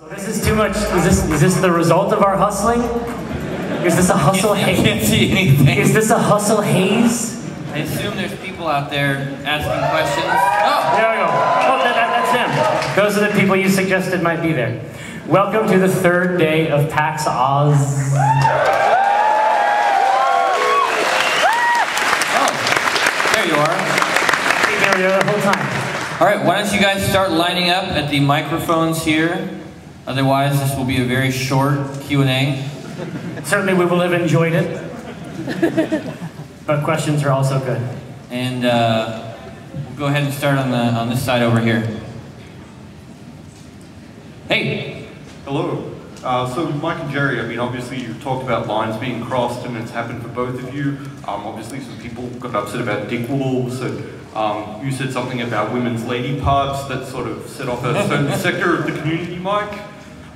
This is too much. Is this the result of our hustling? Is this a hustle haze? I can't see anything. Is this a hustle haze? I assume there's people out there asking questions. Oh! There we go. Oh, that's him. Those are the people you suggested might be there. Welcome to the third day of PAX Oz. Oh, there you are. There we are the whole time. All right, why don't you guys start lining up at the microphones here? Otherwise, this will be a very short Q&A. Certainly we will have enjoyed it. But questions are also good. And we'll go ahead and start on this side over here. Hey! Hello. So Mike and Jerry, I mean, obviously you talked about lines being crossed and it's happened for both of you. Obviously some people got upset about dick wolves, and you said something about women's lady parts that sort of set off a certain sector of the community, Mike.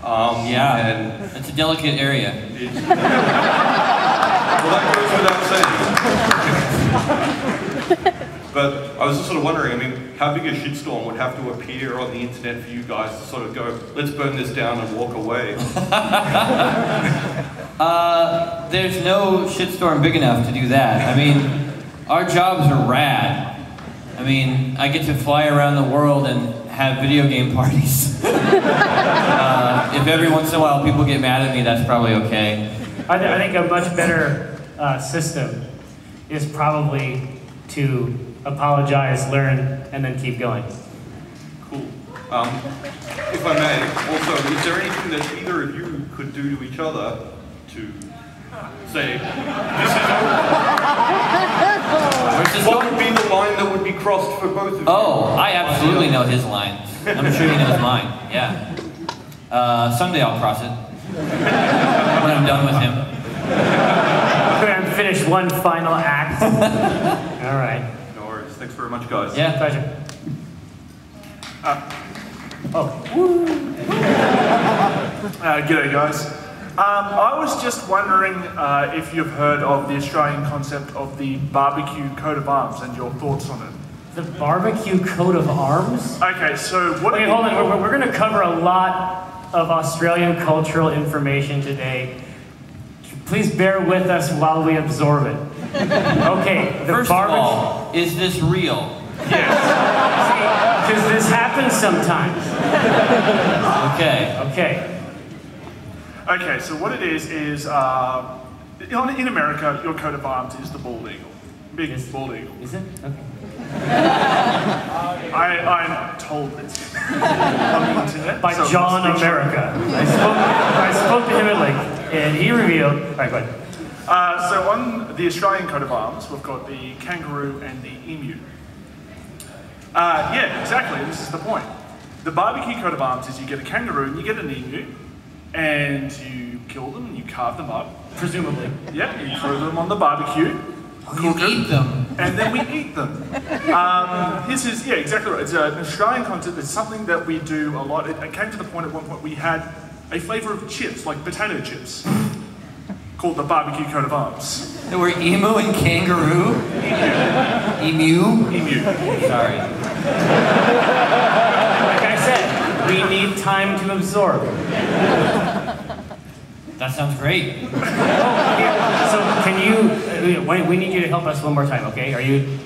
Yeah, and it's a delicate area. Well, that goes without saying. But I was just sort of wondering, I mean, how big a shitstorm would have to appear on the internet for you guys to sort of go, let's burn this down and walk away? There's no shitstorm big enough to do that. I mean, our jobs are rad. I mean, I get to fly around the world and have video game parties. If every once in a while people get mad at me, that's probably okay. I think a much better system is probably to apologize, learn, and then keep going. Cool. If I may, also, is there anything that either of you could do to each other to say, what would be the line that would be crossed for both of you? Oh, I absolutely know his lines. I'm sure he knows mine, yeah. Someday I'll cross it. When I'm done with him. We're going to finish one final act. All right. No worries. Thanks very much, guys. Yeah. Pleasure. G'day, guys. I was just wondering if you've heard of the Australian concept of the barbecue coat of arms and your thoughts on it. The barbecue coat of arms? Okay, so what... Okay, hold on. We're going to cover a lot of Australian cultural information today. Please bear with us while we absorb it. Okay, First of all, is this real? Yes. Because this happens sometimes. Okay. Okay, so what it is in America, your coat of arms is the bald eagle. Big bald eagle. Is it? Okay. I'm told this on the internet. By so John America. I spoke to him at length, and he revealed... All right, go ahead. So on the Australian coat of arms, we've got the kangaroo and the emu. Yeah, exactly, this is the point. The barbecue coat of arms is you get a kangaroo and you get an emu, and you kill them and you carve them up. Presumably. Yeah, you throw them on the barbecue. You eat them. And then we eat them. This is, yeah, exactly right. It's an Australian concept. It's something that we do a lot. It came to the point at one point we had a flavour of chips, like potato chips, called the barbecue coat of arms. There were emu and kangaroo? Emu? Emu. Sorry. Like I said, we need time to absorb. That sounds great. So can you, we need you to help us one more time, okay? Are you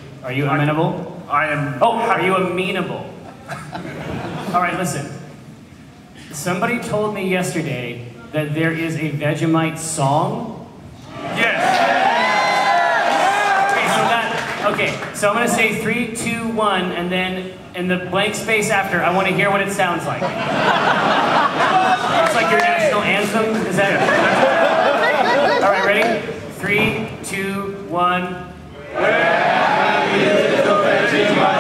amenable? I am... Oh, are you amenable? All right, listen. Somebody told me yesterday that there is a Vegemite song. Yes. Okay, so I'm going to say 3, 2, 1, and then in the blank space after, I want to hear what it sounds like. It's like your national anthem. Is that it? All right, ready? 3, 2, 1.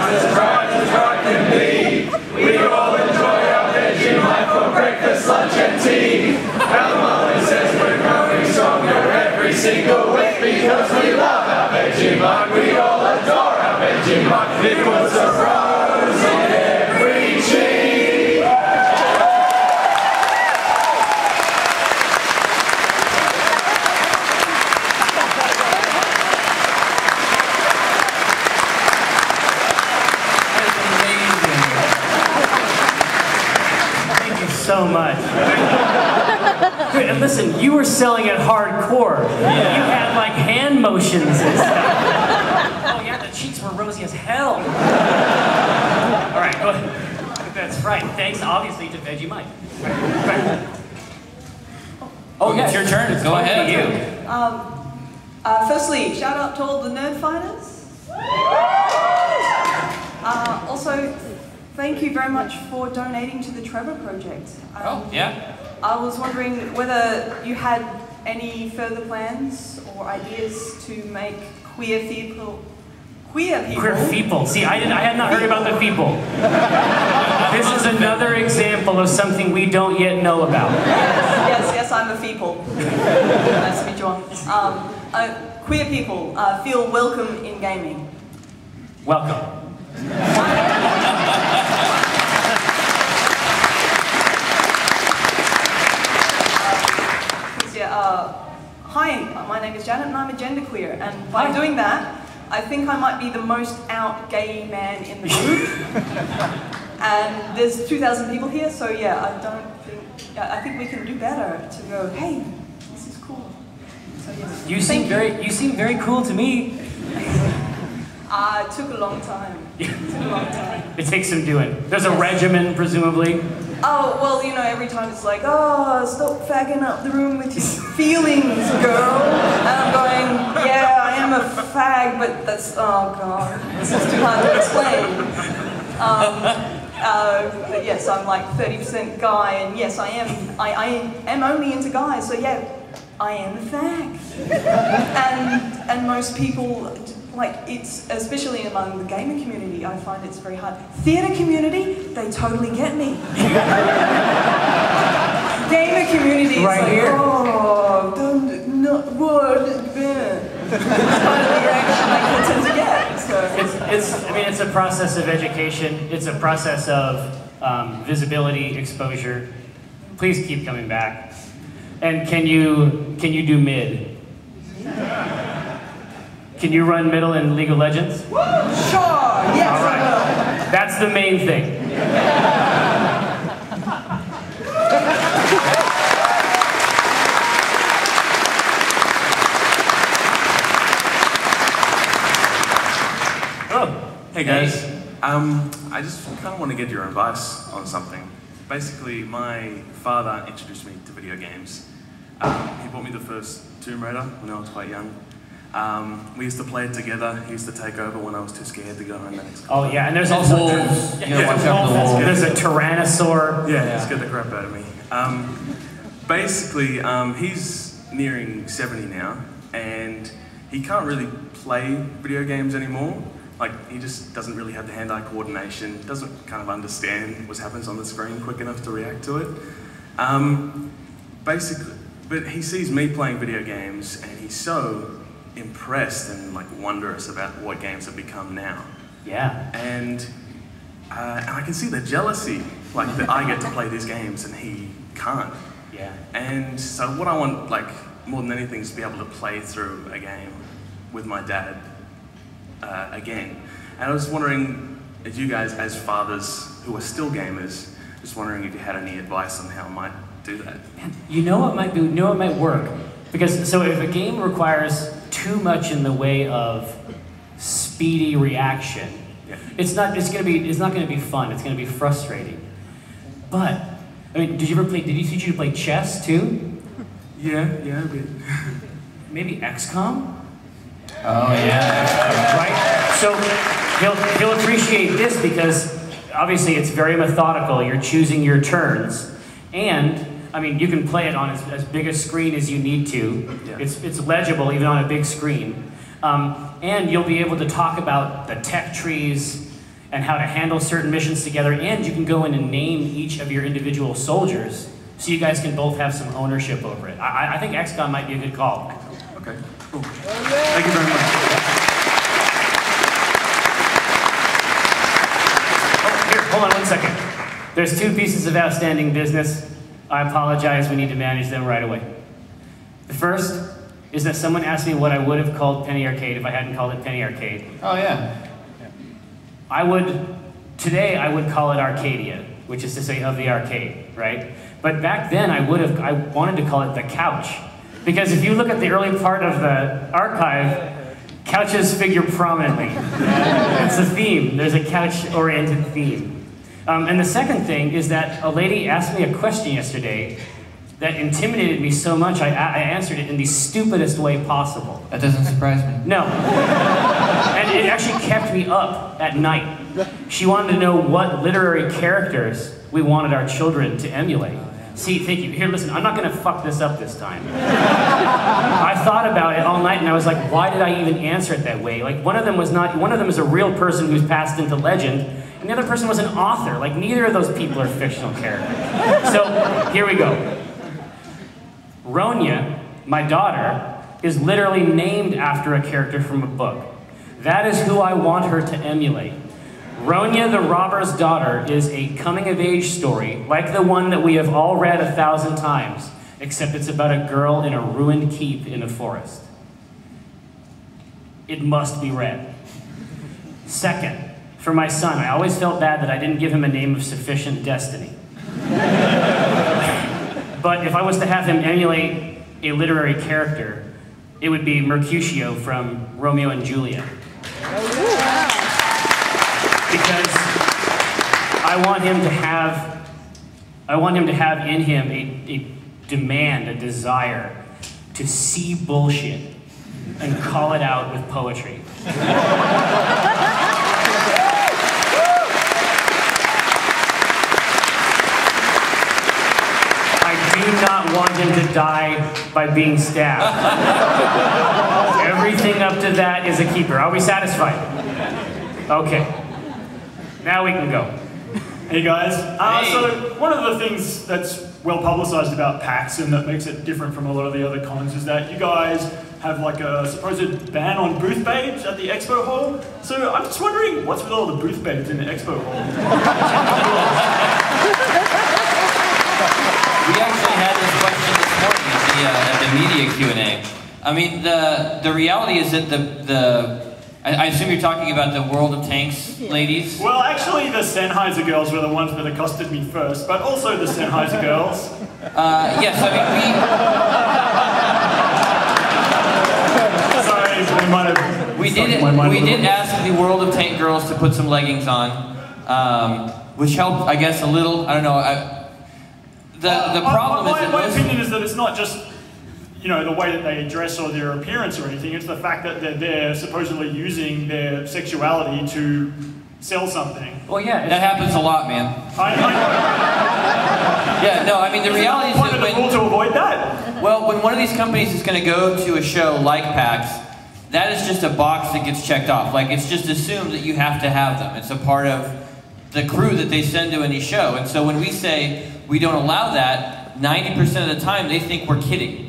As bright as rock can be. We all enjoy our Vegemite for breakfast, lunch, and tea. Our mother says we're growing stronger every single week because we love our Vegemite. We all adore our Vegemite. It puts a rose on every cheek. So so much. Dude, and listen, you were selling it hardcore. Yeah. You had like hand motions and stuff. Oh yeah, the cheeks were rosy as hell. All right, go ahead. That's right. Thanks, obviously, to Vegemite. Right. Oh, yeah, it's your turn. Go ahead. You. Firstly, shout out to all the nerd fighters. Also, thank you very much for donating to the Trevor Project. Oh, yeah. I was wondering whether you had any further plans or ideas to make queer people. Queer people. See, I had not heard about the people. This is another example of something we don't yet know about. Yes, I'm a people. Nice to meet you all. Queer people feel welcome in gaming. Welcome. Hi, my name is Janet and I'm a genderqueer, and by doing that, I think I might be the most out gay man in the group. And there's 2,000 people here, so yeah, I think we can do better to go, hey, this is cool. So yes. You seem very cool to me. It took a long time. It takes some doing. There's a regimen, presumably. Oh, well, you know, every time it's like, oh, stop fagging up the room with your feelings, girl. And I'm going, yeah, I am a fag, but that's, oh God, this is too hard to explain. But yes, I'm like 30% guy, and yes, I am only into guys, so yeah, I am a fag. And most people, like, it's, especially among the gamer community, I find it's very hard. Theatre community, they totally get me. Gamer community is right like, here. oh, what? It's kind of the reaction I tend to get. So. It's a process of education. It's a process of visibility, exposure. Please keep coming back. And can you do mid? Can you run middle in League of Legends? Sure, yes, all right. I will. That's the main thing. Oh, hey guys. I just kind of want to get your advice on something. Basically, my father introduced me to video games. He bought me the first Tomb Raider when I was quite young. We used to play it together. He used to take over when I was too scared to go home the next. Oh yeah, and there's wolves. Watch out for the wolves. There's a tyrannosaur. Yeah, scared the crap out of me. Basically, he's nearing 70 now, and he can't really play video games anymore. Like, he just doesn't really have the hand-eye coordination, doesn't kind of understand what happens on the screen quick enough to react to it. Basically, but he sees me playing video games, and he's so impressed and like wondrous about what games have become now. Yeah. And I can see the jealousy, like that I get to play these games and he can't. Yeah. And so what I want, like, more than anything, is to be able to play through a game with my dad again. And I was wondering, if you guys, as fathers who are still gamers, just wondering if you had any advice on how I might do that. Man, you know what might work? Because so if a game requires too much in the way of speedy reaction, yeah, it's not gonna be fun. It's gonna be frustrating. But I mean, did he teach you to play chess too? Yeah, a bit. Maybe XCOM? Oh yeah. Right? So he'll appreciate this because obviously it's very methodical. You're choosing your turns. And I mean, you can play it on as big a screen as you need to. Yeah. It's legible even on a big screen. And you'll be able to talk about the tech trees and how to handle certain missions together. And you can go in and name each of your individual soldiers so you guys can both have some ownership over it. I think XCOM might be a good call. Okay, cool. Thank you very much. Oh, here, hold on 1 second. There's 2 pieces of outstanding business. I apologize, we need to manage them right away. The first is that someone asked me what I would have called Penny Arcade if I hadn't called it Penny Arcade. Oh yeah. Today I would call it Arcadia. which is to say of the arcade, right? But back then I wanted to call it the couch. Because if you look at the early part of the archive, couches figure prominently. It's a theme. There's a couch-oriented theme. And the second thing is that a lady asked me a question yesterday that intimidated me so much, I answered it in the stupidest way possible. That doesn't surprise me. No. And it actually kept me up at night. She wanted to know what literary characters we wanted our children to emulate. See, thank you. Here, listen, I'm not gonna fuck this up this time. I thought about it all night and I was like, why did I even answer it that way? Like, one of them is a real person who's passed into legend, and the other person was an author. Like, neither of those people are fictional characters. So, here we go. Ronya, my daughter, is literally named after a character from a book. That is who I want her to emulate. Ronya the Robber's Daughter is a coming-of-age story, like the one that we have all read 1,000 times, except it's about a girl in a ruined keep in a forest. It must be read. Second, for my son, I always felt bad that I didn't give him a name of sufficient destiny. But if I was to have him emulate a literary character, it would be Mercutio from Romeo and Juliet. Because I want him to have in him a demand, a desire to see bullshit and call it out with poetry. I do not want him to die by being stabbed. Everything up to that is a keeper. Are we satisfied? Okay. Now we can go. Hey guys. Hey. So one of the things that's well publicized about PAX and that makes it different from a lot of the other cons is that you guys have like a supposed ban on booth babes at the expo hall. So I'm just wondering, what's with all the booth babes in the expo hall? We actually had this question this morning at the media Q&A. I mean, the reality is that I assume you're talking about the World of Tanks ladies? Well, actually the Sennheiser girls were the ones that accosted me first, but also the Sennheiser girls. Yes, I Sorry, we might have... mean, we did ask the World of Tank girls to put some leggings on, which helped, I guess, a little. I don't know. The problem is that my opinion is that it's not just, you know, the way that they dress or their appearance or anything. It's the fact that they're supposedly using their sexuality to sell something. Well, yeah. that happens a lot, man. Yeah, no, I mean, the reality is that to avoid that? Well, when one of these companies is going to go to a show like PAX, that is just a box that gets checked off. Like, it's just assumed that you have to have them. It's a part of the crew that they send to any show. And so when we say we don't allow that, 90% of the time they think we're kidding.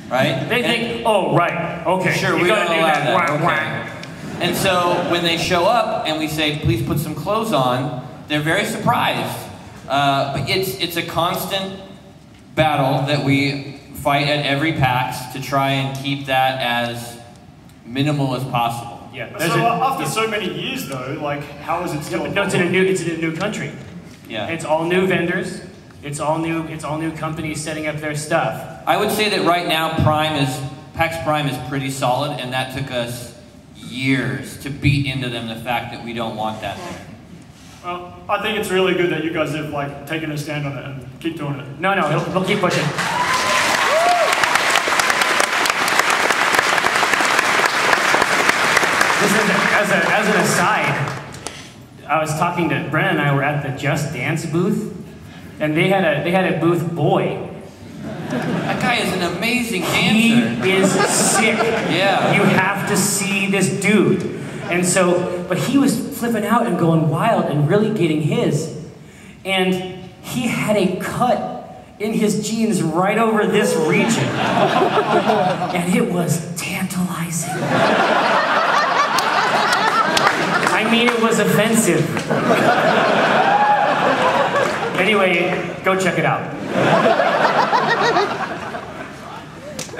Right? They think, oh, right, okay. Sure, we don't allow that. Okay. And so when they show up and we say, please put some clothes on, they're very surprised. But it's a constant battle that we fight at every PAX to try and keep that as minimal as possible. Yeah. So after so many years, though, like, how is it still? No, it's in a new country. Yeah. It's all new vendors. It's all new companies setting up their stuff. I would say that right now PAX Prime is pretty solid, and that took us years to beat into them the fact that we don't want that there. Well, I think it's really good that you guys have like taken a stand on it and keep doing it. No, we'll keep pushing. As an aside, I was talking to Brennan and I were at the Just Dance booth, and they had a booth boy. That guy is an amazing dancer. He is sick. Yeah. You have to see this dude. And so, but he was flipping out and going wild and really getting his. And he had a cut in his jeans right over this region. And it was tantalizing. I mean, it was offensive. Anyway, go check it out.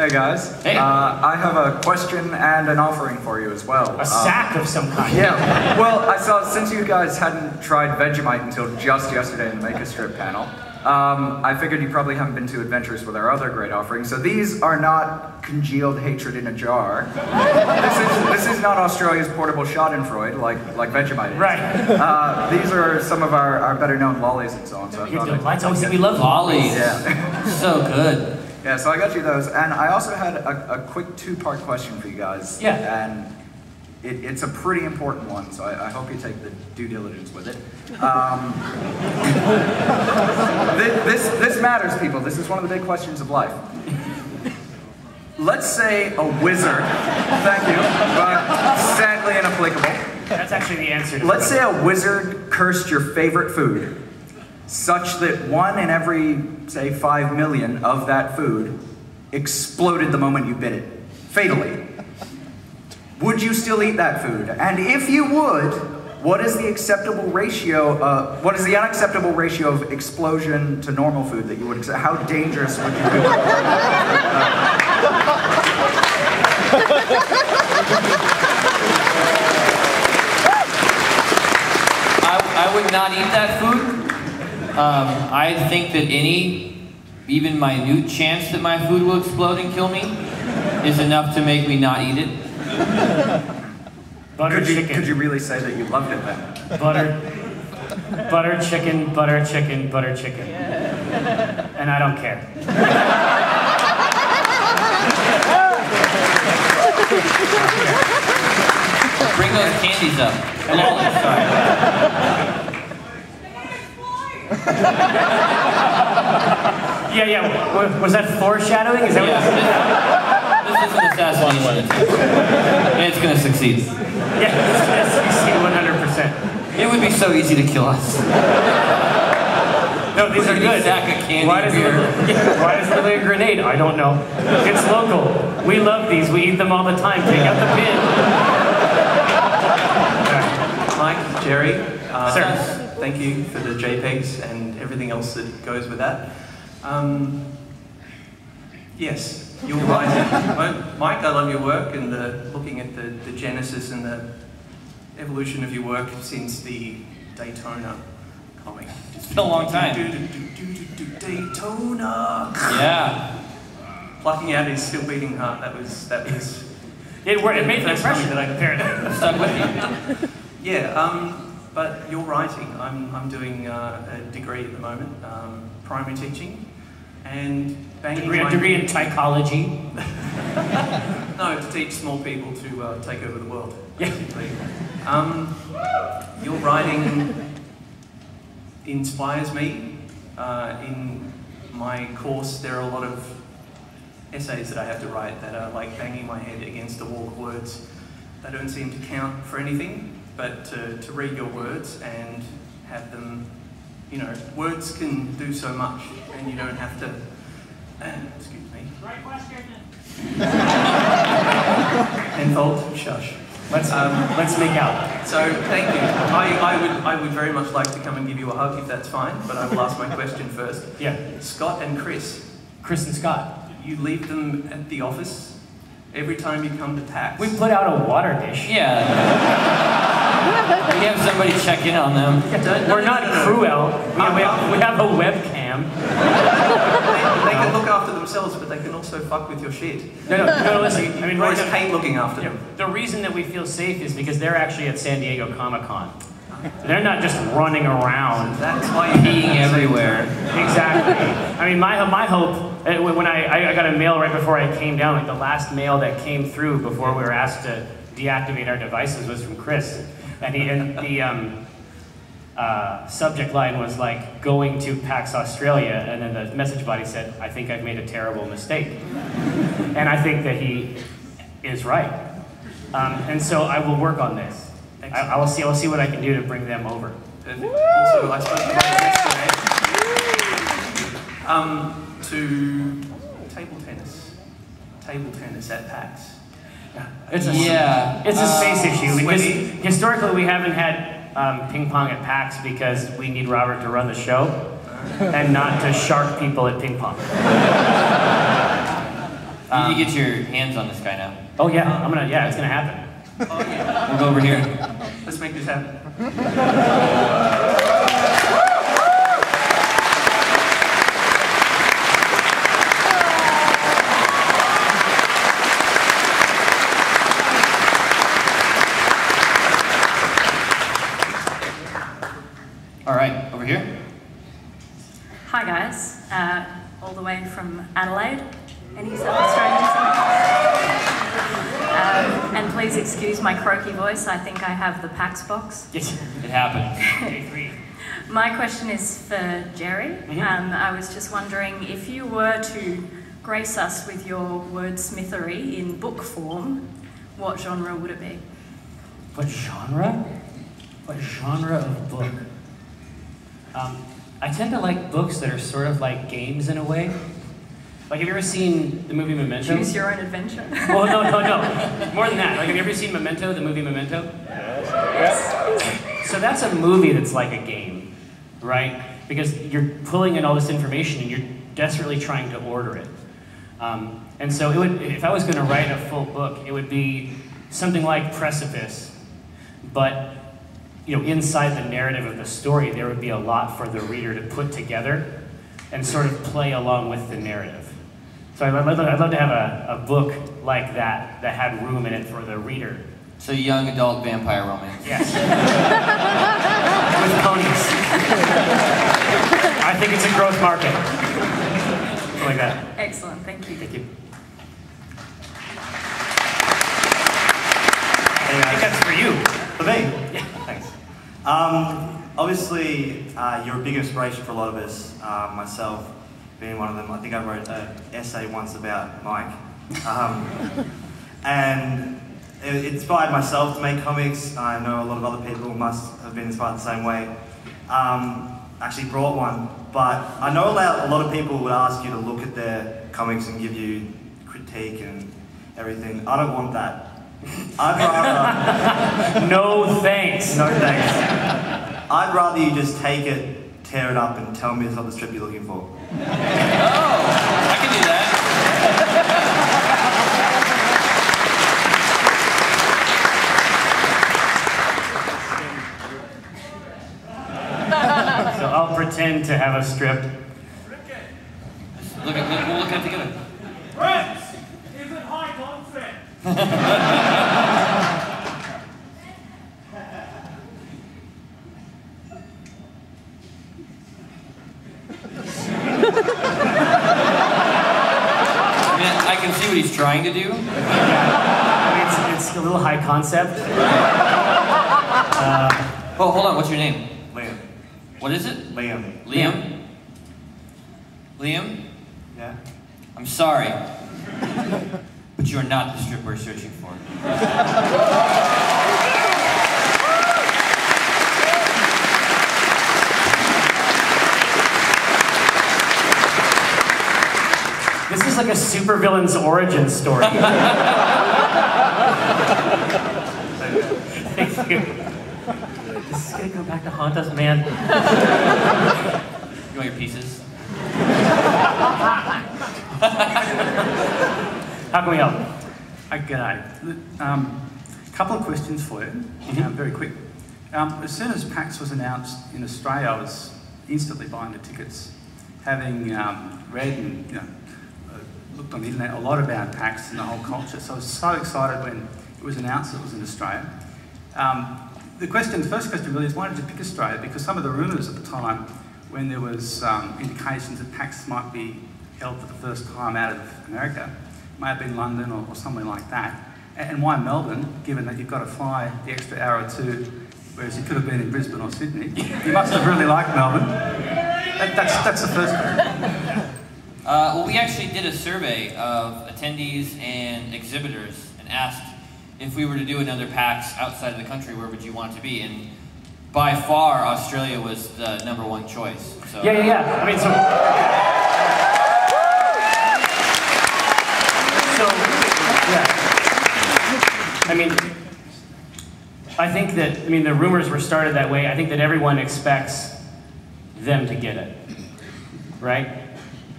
Hey guys. Hey. I have a question and an offering for you as well. A sack of some kind. Yeah. Well, I saw since you guys hadn't tried Vegemite until just yesterday in the Make a Strip panel, I figured you probably haven't been too adventurous with our other great offerings. So these are not congealed hatred in a jar. This is not Australia's portable Schadenfreude like Vegemite is. Right. These are some of our better known lollies and so on. So I thought we love Lollies. Yeah. So good. Yeah, so I got you those, and I also had a quick two-part question for you guys. Yeah. And it's a pretty important one, so I hope you take the due diligence with it. This matters, people. This is one of the big questions of life. Let's say a wizard, thank you, but sadly inapplicable. That's actually the answer to Let's say a wizard cursed your favorite food, such that 1 in every, say, 5 million of that food exploded the moment you bit it, fatally. Would you still eat that food? And if you would, what is the acceptable ratio? What is the unacceptable ratio of explosion to normal food that you would accept? How dangerous would you be? I would not eat that food. I think that even minute chance that my food will explode and kill me is enough to make me not eat it. Could you really say that you loved it then? Butter chicken, butter chicken, butter chicken. And I don't care. Bring those candies up. Sorry. Yeah. Was that foreshadowing? Is that This is an assassination attempt. And it's going to succeed. Yeah, it's going to succeed 100%. It would be so easy to kill us. No, these are good. Sack of candy Why does it look like a grenade? I don't know. It's local. We love these. We eat them all the time. Take out the pin. Mike, Jerry, Sir. thank you for the JPEGs and everything else that goes with that. Yes, you're right. Mike, I love your work and looking at the genesis and the evolution of your work since the Daytona comic. It's been a long time. Daytona! Yeah. Plucking out his still beating heart, that was It made an impression that I Stuck with you. Yeah, but your writing, I'm doing a degree at the moment, primary teaching, and banging degree in psychology. No, to teach small people to take over the world. Yeah. Your writing inspires me. In my course, there are a lot of essays that I have to write that are like banging my head against a wall of words. They don't seem to count for anything, but to read your words and have them, words can do so much, and you don't have to, excuse me. Right question. Penfold, shush. Let's make out. So, thank you. I would very much like to come and give you a hug if that's fine, but I will ask my question first. Yeah. Scott and Chris. Chris and Scott. You leave them at the office every time you come to PAX? We put out a water dish. Yeah. We have somebody check in on them. We're not cruel. We have a webcam. They can look after themselves, but they can also fuck with your shit. No, listen. I mean, or is Kate looking after them? The reason that we feel safe is because they're actually at San Diego Comic-Con. They're not just running around. That's why you're peeing everywhere. Exactly. I mean, my hope, when I got a mail right before I came down, like the last mail that came through before we were asked to deactivate our devices was from Chris. And the subject line was like, going to PAX Australia, and then the message body said, I think I've made a terrible mistake. And I think that he is right. And so I will work on this. I will see what I can do to bring them over. Perfect. Also, I spoke to to table tennis at PAX. It's a space issue because historically we haven't had ping pong at PAX because we need Robert to run the show and not to shark people at ping pong. You need to get your hands on this guy now. Oh yeah, yeah, it's gonna happen. Oh, yeah. We'll go over here. Let's make this happen. All right, over here. Hi guys, all the way from Adelaide. Any South Australians? And please excuse my croaky voice, I think I have the PAX box. Yes, it happened. My question is for Jerry. I was just wondering if you were to grace us with your wordsmithery in book form, what genre would it be? What genre? What genre of book? I tend to like books that are sort of like games in a way. Like, have you ever seen the movie Memento? Choose your own adventure? Well, no. More than that. Like, have you ever seen Memento, the movie Memento? Yes. So that's a movie that's like a game, right? Because you're pulling in all this information and you're desperately trying to order it. And so it would, if I was going to write a full book, it would be something like Precipice, but inside the narrative of the story, there would be a lot for the reader to put together and sort of play along with the narrative. So I'd love to have a book like that had room in it for the reader. So young adult vampire romance. Yes. With ponies. I think it's a growth market. Something like that. Excellent, thank you. Thank you. I think that's for you. For me? Yeah, thanks. Obviously, you're a big inspiration for a lot of us, myself being one of them. I think I wrote an essay once about Mike. And it inspired myself to make comics. I know a lot of other people must have been inspired the same way. Actually brought one, but I know a lot of people would ask you to look at their comics and give you critique and everything. I don't want that. I'd rather... No thanks. No thanks. I'd rather you just take it, tear it up, and tell me it's not the strip you're looking for. Oh, I can do that. So I'll pretend to have a strip. We'll look at it together. Friends, is it high concept? I can see what he's trying to do. I mean, it's a little high concept. Oh, hold on. What's your name? Liam. What is it? Liam. Liam? Liam? Yeah? I'm sorry, but you are not the strip we're searching for. This is like a supervillain's origin story. Thank you. This is gonna go back to haunt us, man. You want your pieces? How can we help? G'day. A couple of questions for you, very quick. As soon as PAX was announced in Australia, I was instantly buying the tickets, having read and looked on the internet a lot about PAX and the whole culture. So I was so excited when it was announced it was in Australia. The first question really is, why did you pick Australia? Because some of the rumours at the time, when there was indications that PAX might be held for the first time out of America, may have been London or somewhere like that. And why Melbourne, given that you've got to fly the extra hour or two, whereas you could have been in Brisbane or Sydney? You must have really liked Melbourne. That's the first question. Well, we actually did a survey of attendees and exhibitors and asked if we were to do another PAX outside of the country, where would you want to be? And by far, Australia was the #1 choice. So. Yeah. I mean, I mean, I think that, the rumors were started that way. I think that everyone expects them to get it, right?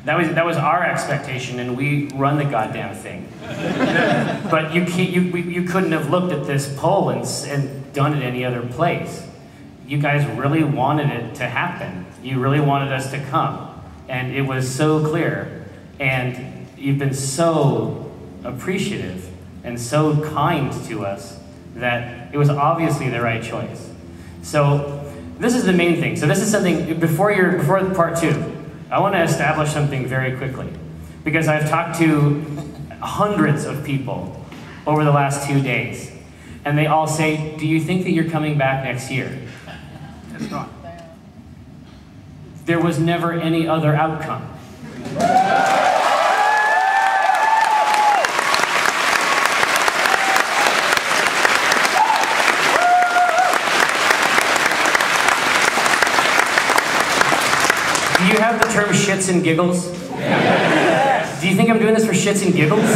That was our expectation, and we run the goddamn thing. But you couldn't have looked at this poll and done it any other place. You guys really wanted it to happen. You really wanted us to come. And it was so clear. And you've been so appreciative and so kind to us that it was obviously the right choice. So this is the main thing. So this is something, before part 2, I want to establish something very quickly. Because I've talked to hundreds of people over the last 2 days. And they all say, do you think that you're coming back next year? That's right. There was never any other outcome. Do you have the term shits and giggles? Yes. Do you think I'm doing this for shits and giggles?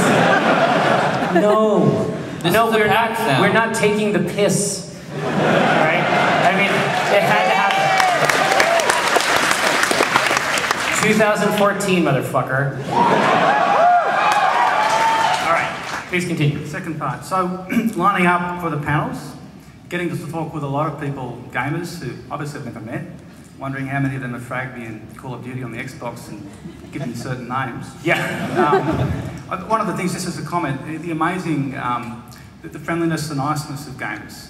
No. No, we're not taking the piss. Right? I mean, it had to happen. 2014, motherfucker. All right, please continue. Second part. So, lining up for the panels, getting to talk with a lot of people, gamers, who obviously I've never met, wondering how many of them have fragged me in Call of Duty on the Xbox and given me certain names. Yeah. One of the things, just as a comment, the amazing, the friendliness and niceness of gamers.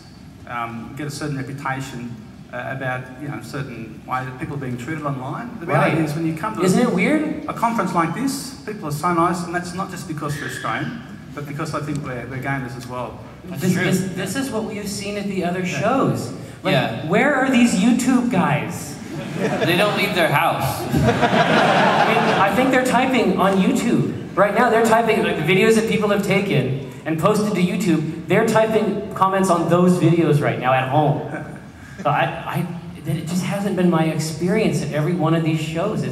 Get a certain reputation about certain way that people are being treated online. The reality is when you come to a conference like this, people are so nice, and that's not just because we're Australian, but because I think we're gamers as well. This is what we've seen at the other shows. Like, where are these YouTube guys? They don't leave their house. I mean, I think they're typing on YouTube. Right now, they're typing like the videos that people have taken and posted to YouTube. They're typing comments on those videos right now at home. So it just hasn't been my experience at every one of these shows. It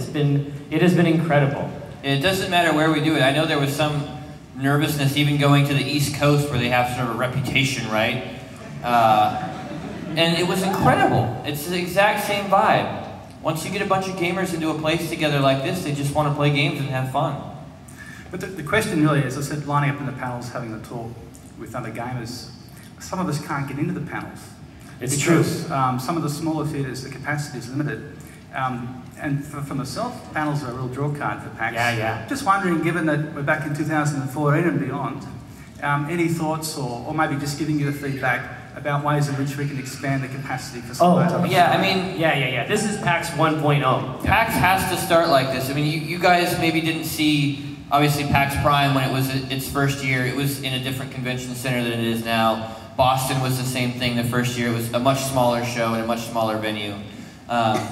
has been incredible. It doesn't matter where we do it. I know there was some nervousness even going to the East Coast where they have sort of a reputation, right? And it was incredible. It's the exact same vibe. Once you get a bunch of gamers into a place together like this, they just want to play games and have fun. But the question really is, as I said, lining up in the panels, having a talk with other gamers, some of us can't get into the panels. It's true. Some of the smaller theatres, the capacity is limited. And for myself, panels are a real draw card for PAX. Yeah. Just wondering, given that we're back in 2014 and beyond, any thoughts or maybe just giving you the feedback about ways in which we can expand the capacity for some of those? Yeah, I mean... Yeah. This is PAX 1.0. PAX has to start like this. I mean, you guys maybe didn't see, obviously, PAX Prime when it was its first year. It was in a different convention center than it is now. Boston was the same thing the first year. It was a much smaller show in a much smaller venue.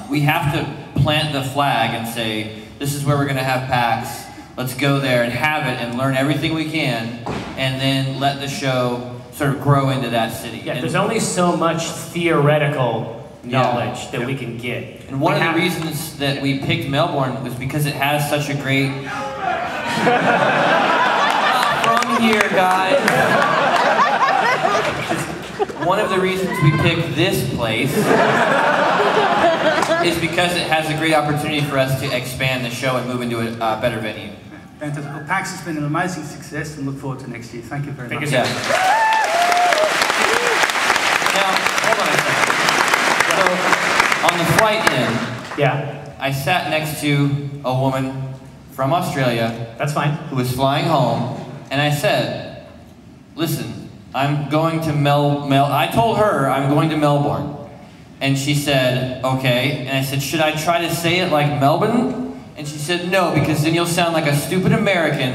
We have to plant the flag and say, this is where we're going to have PAX. Let's go there and have it and learn everything we can, and then let the show sort of grow into that city. Yeah, there's only so much theoretical knowledge that we can get. And one of the reasons that we picked Melbourne was because it has such a great... Not from here, guys. One of the reasons we picked this place is because it has a great opportunity for us to expand the show and move into a better venue. Fantastic. Well, PAX has been an amazing success and look forward to next year. Thank you very much. Now, hold on a second. So, on the flight in, I sat next to a woman from Australia. That's fine. Who was flying home, and I said, listen, I'm going to I told her I'm going to Melbourne. And she said, okay. And I said, should I try to say it like Melbourne? And she said, no, because then you'll sound like a stupid American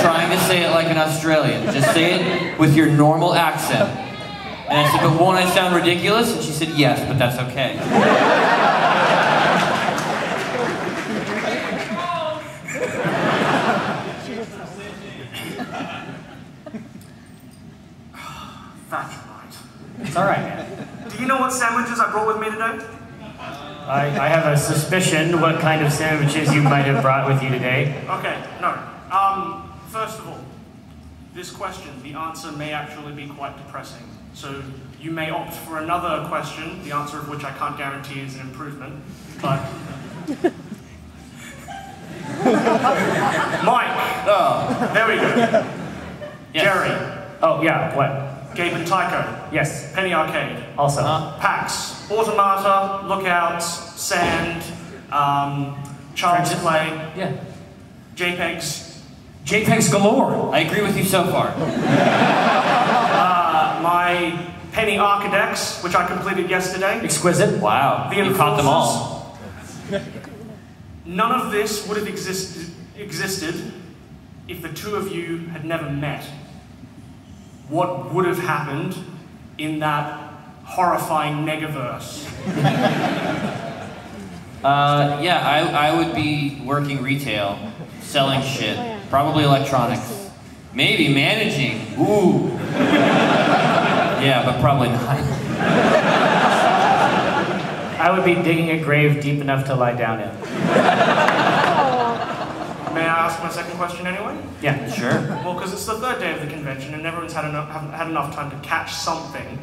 trying to say it like an Australian. Just say it with your normal accent. And I said, but won't I sound ridiculous? And she said, yes, but that's okay. That's right. It's all right, man. Do you know what sandwiches I brought with me today? I have a suspicion what kind of sandwiches you might have brought with you today. Okay, no. First of all, this question, the answer may actually be quite depressing. So you may opt for another question, the answer of which I can't guarantee is an improvement, but... Mike. Oh. There we go. Yes. Jerry. Oh, yeah, what? Gabe and Tycho. Yes. Penny Arcade. Also. PAX. Automata, Lookouts, Sand, Child's Play. Yeah. JPEGs. JPEGs galore. I agree with you so far. My Penny Arcadex, which I completed yesterday. Exquisite. Wow. The You caught them all. None of this would have existed if the two of you had never met. What would have happened in that horrifying negaverse? Yeah, I would be working retail, selling shit, probably electronics, maybe managing. Ooh. Yeah, but probably not. I would be digging a grave deep enough to lie down in. May I ask my second question anyway? Yeah, sure. Well, because it's the third day of the convention and everyone's had enough time to catch something.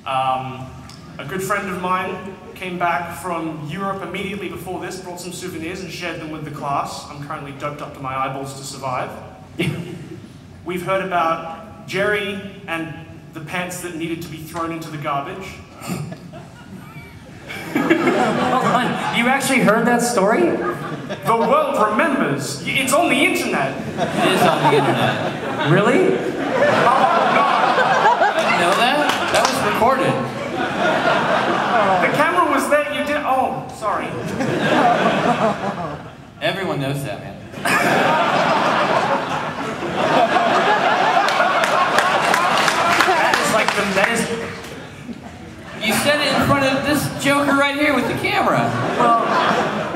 A good friend of mine came back from Europe immediately before this, brought some souvenirs and shared them with the class. I'm currently doped up to my eyeballs to survive. We've heard about Jerry and the pants that needed to be thrown into the garbage. Hold on, you actually heard that story? The world remembers. It's on the internet. It is on the internet. Really? Oh, no. I didn't know that. That was recorded. The camera was there, you did. Oh, sorry. Everyone knows that, man. That is like that is. You said it in front of this joker right here with the camera. Well,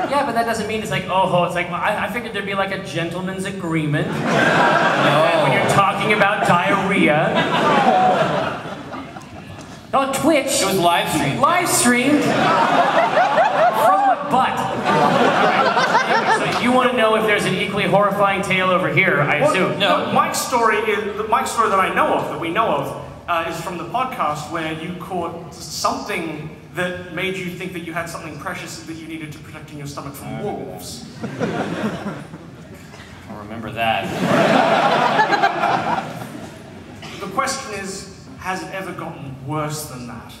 yeah, but that doesn't mean it's like, oh, it's like, I figured there'd be like a gentleman's agreement. No. When you're talking about diarrhea. On Twitch. It was live streamed. Live streamed. From the butt. Right. So you want to know if there's an equally horrifying tale over here, I assume. No. Mike's story that I know of, that we know of, is from the podcast where you caught something that made you think that you had something precious that you needed to protect in your stomach from wolves. I'll remember that. The question is, has it ever gotten worse than that?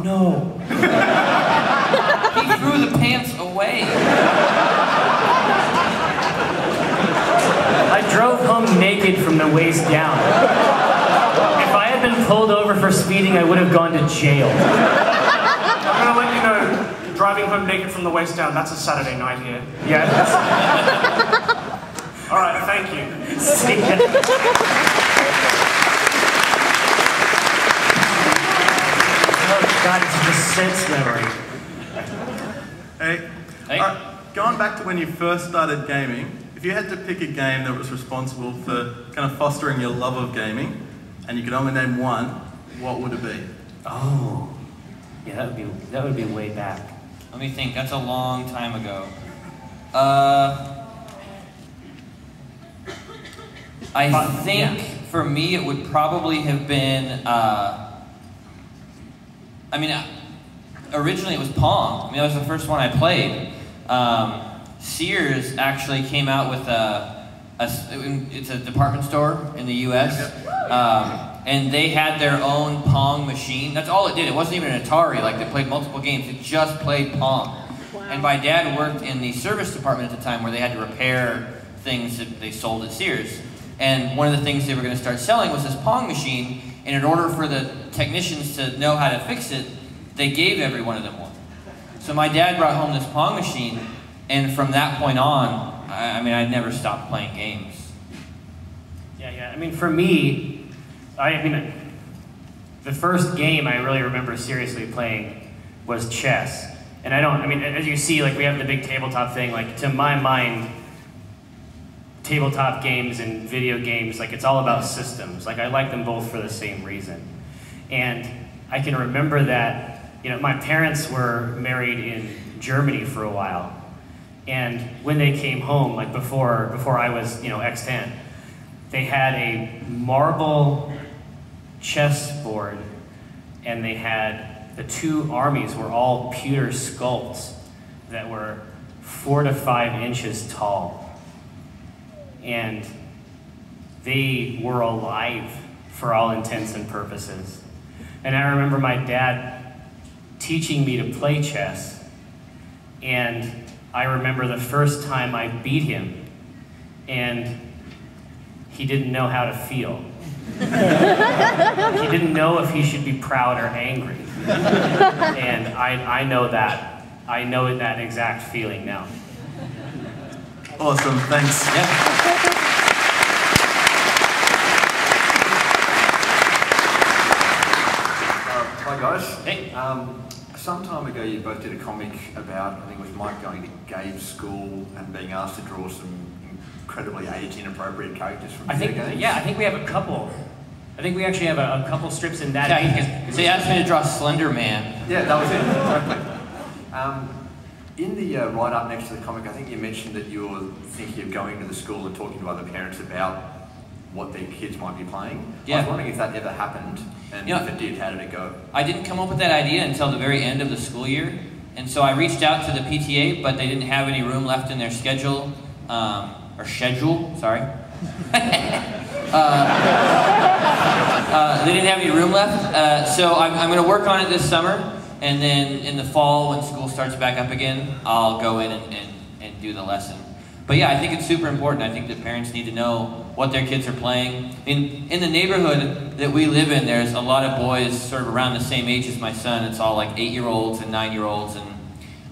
No. He threw the pants away. I drove home naked from the waist down. If I had been pulled over for speeding, I would have gone to jail. I'm gonna let you know, driving home naked from the waist down, that's a Saturday night here. Yeah. All right, thank you. See ya. Oh God, it's a sense memory. Hey. Hey. All right, going back to when you first started gaming, if you had to pick a game that was responsible for kind of fostering your love of gaming, and you could only name one, what would it be? Oh, yeah, that would be way back. Let me think. That's a long time ago. I think for me it would probably have been. Originally it was Pong. I mean, that was the first one I played. Sears actually came out with it's a department store in the U.S. And they had their own Pong machine. That's all it did. It wasn't even an Atari. Like, they played multiple games. It just played Pong. Wow. And my dad worked in the service department at the time where they had to repair things that they sold at Sears. And one of the things they were going to start selling was this Pong machine. And in order for the technicians to know how to fix it, they gave every one of them one. So my dad brought home this Pong machine. And from that point on, I never stopped playing games. Yeah. I mean, for me, the first game I really remember seriously playing was chess. And as you see, like, we have the big tabletop thing. Like, to my mind, tabletop games and video games, like, it's all about systems. Like, I like them both for the same reason. And I can remember that, my parents were married in Germany for a while. And when they came home, like before I was, X10, they had a marble chessboard, and they had the two armies were all pewter sculpts that were 4 to 5 inches tall. and they were alive for all intents and purposes. And I remember my dad teaching me to play chess, and I remember the first time I beat him, and he didn't know how to feel. He didn't know if he should be proud or angry. And I know that. I know that exact feeling now. Awesome, thanks. Hi guys. Hey. Some time ago you both did a comic about, I think it was Mike going to Gabe's school and being asked to draw some incredibly age-inappropriate characters from video games. Yeah, I think we have a couple. I think we actually have a couple strips in that. Yeah, so he asked me to draw Slender Man. Yeah, that was it, exactly. In the write-up next to the comic, I think you mentioned that you were thinking of going to the school and talking to other parents about what their kids might be playing. Yeah. I was wondering if that ever happened, and if it did, how did it go? I didn't come up with that idea until the very end of the school year, and so I reached out to the PTA, but they didn't have any room left in their schedule, or schedule, sorry. They didn't have any room left, so I'm going to work on it this summer, and then in the fall, when school starts back up again, I'll go in and do the lesson. But yeah, I think it's super important. I think that parents need to know what their kids are playing. In the neighborhood that we live in, there's a lot of boys sort of around the same age as my son. It's all like 8-year-olds and 9-year-olds, and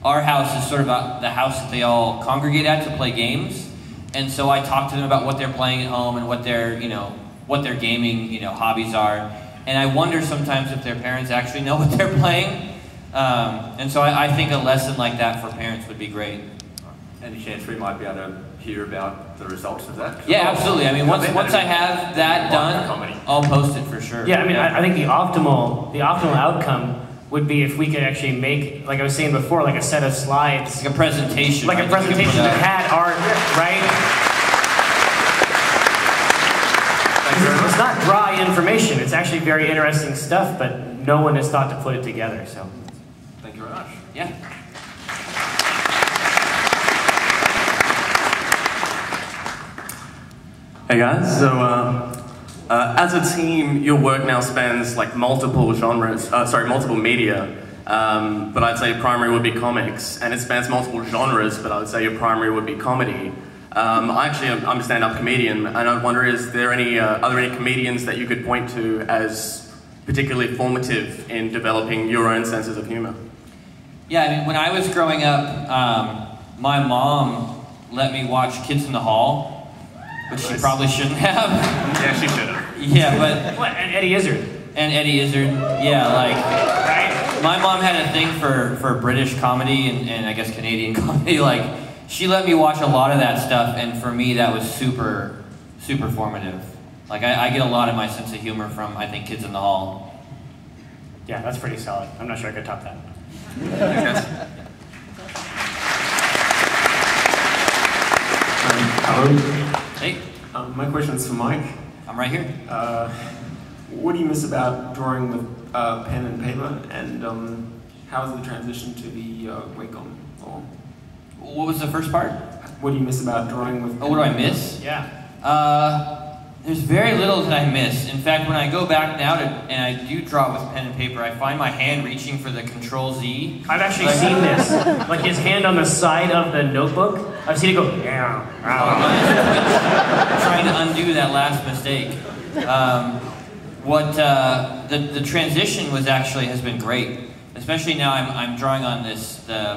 our house is sort of the house that they all congregate at to play games. And so I talk to them about what they're playing at home and what their gaming, hobbies are. And I wonder sometimes if their parents actually know what they're playing. And so I think a lesson like that for parents would be great. Any chance we might be able to hear about the results of that? Yeah, absolutely. I mean, once I have that done, I'll post it for sure. Yeah, I mean, I think the optimal outcome would be if we could actually make, like I was saying before, like a set of slides. Like a presentation. Like a presentation that had art, right? It's not dry information. It's actually very interesting stuff, but no one has thought to put it together, so. Thank you very much. Yeah. Hey guys, so as a team, your work now spans like multiple genres, multiple media, but I'd say primary would be comics, and it spans multiple genres, but I would say your primary would be comedy. I'm a stand-up comedian, and I wonder, are there any comedians that you could point to as particularly formative in developing your own senses of humor? Yeah, I mean, when I was growing up, my mom let me watch Kids in the Hall, which she probably shouldn't have. Yeah, she should have. Yeah, but... What, and Eddie Izzard. And Eddie Izzard, yeah, like... Right? My mom had a thing for British comedy and I guess Canadian comedy. Like, she let me watch a lot of that stuff, and for me, that was super, super formative. Like, I get a lot of my sense of humor from, I think, Kids in the Hall. Yeah, that's pretty solid. I'm not sure I could top that. Hello. Hey. My question's for Mike. I'm right here. What do you miss about drawing with pen and paper, and how is the transition to the Wacom? Or what was the first part? What do you miss about drawing with? Oh, what do I miss? Yeah. There's very little that I miss. In fact, when I go back now and I do draw with pen and paper, I find my hand reaching for the Control-Z. I've actually seen this. Like his hand on the side of the notebook. I've seen it go, yeah. Trying to undo that last mistake. The transition has been great. Especially now I'm drawing on the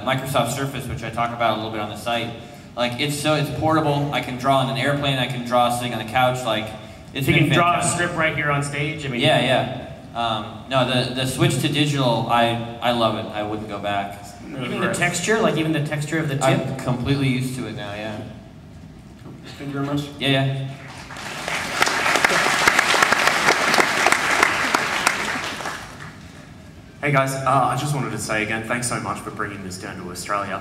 Microsoft Surface, which I talk about a little bit on the site. Like, it's portable. I can draw on an airplane. I can draw sitting on the couch. Like, it's been fantastic. You can draw a strip right here on stage. I mean, yeah. No, the switch to digital, I love it. I wouldn't go back. Even the texture, like even the texture of the tip. I'm completely used to it now. Yeah. Thank you very much. Yeah. Hey guys, I just wanted to say again, thanks so much for bringing this down to Australia.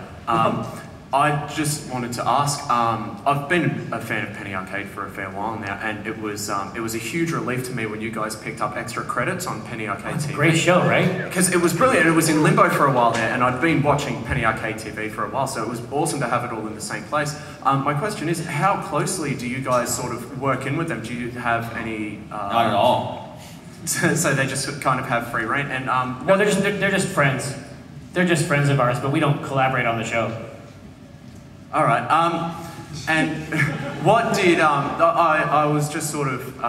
I just wanted to ask, I've been a fan of Penny Arcade for a fair while now, and it was a huge relief to me when you guys picked up extra credits on Penny Arcade TV. Great show, right? Because it was brilliant. It was in limbo for a while there, and I'd been watching Penny Arcade TV for a while, so it was awesome to have it all in the same place. My question is, how closely do you guys sort of work in with them? Do you have any... Not at all. So they just kind of have free reign, and... No, they're just friends. They're just friends of ours, but we don't collaborate on the show. All right. And what did I was just sort of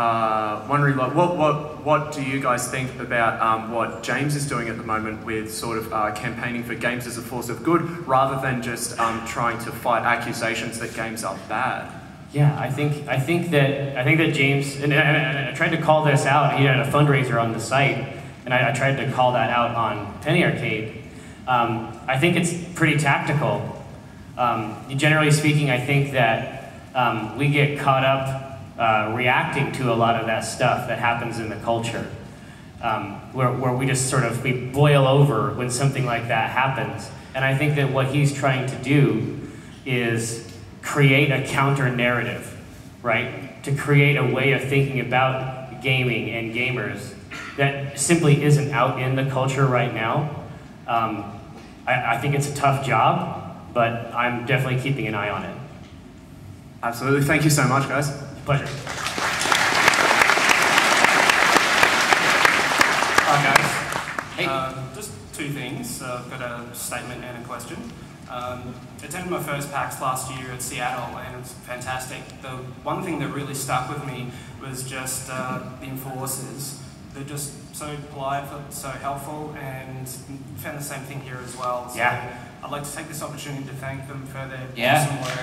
wondering, like, what do you guys think about what James is doing at the moment with sort of campaigning for games as a force of good, rather than just trying to fight accusations that games are bad? Yeah, I think that James, and I tried to call this out. He had a fundraiser on the site, and I tried to call that out on Penny Arcade. I think it's pretty tactical. Generally speaking, I think that we get caught up reacting to a lot of that stuff that happens in the culture, where we just sort of, we boil over when something like that happens. And I think that what he's trying to do is create a counter narrative, right? To create a way of thinking about gaming and gamers that simply isn't out in the culture right now. I think it's a tough job, but I'm definitely keeping an eye on it. Absolutely. Thank you so much, guys. Pleasure. Hi, guys. Hey. Just two things. I've got a statement and a question. Attended my first PAX last year at Seattle, and it was fantastic. The one thing that really stuck with me was just the enforcers. They're just so polite, so helpful, and found the same thing here as well. So yeah. I'd like to take this opportunity to thank them for their Yeah. awesome work.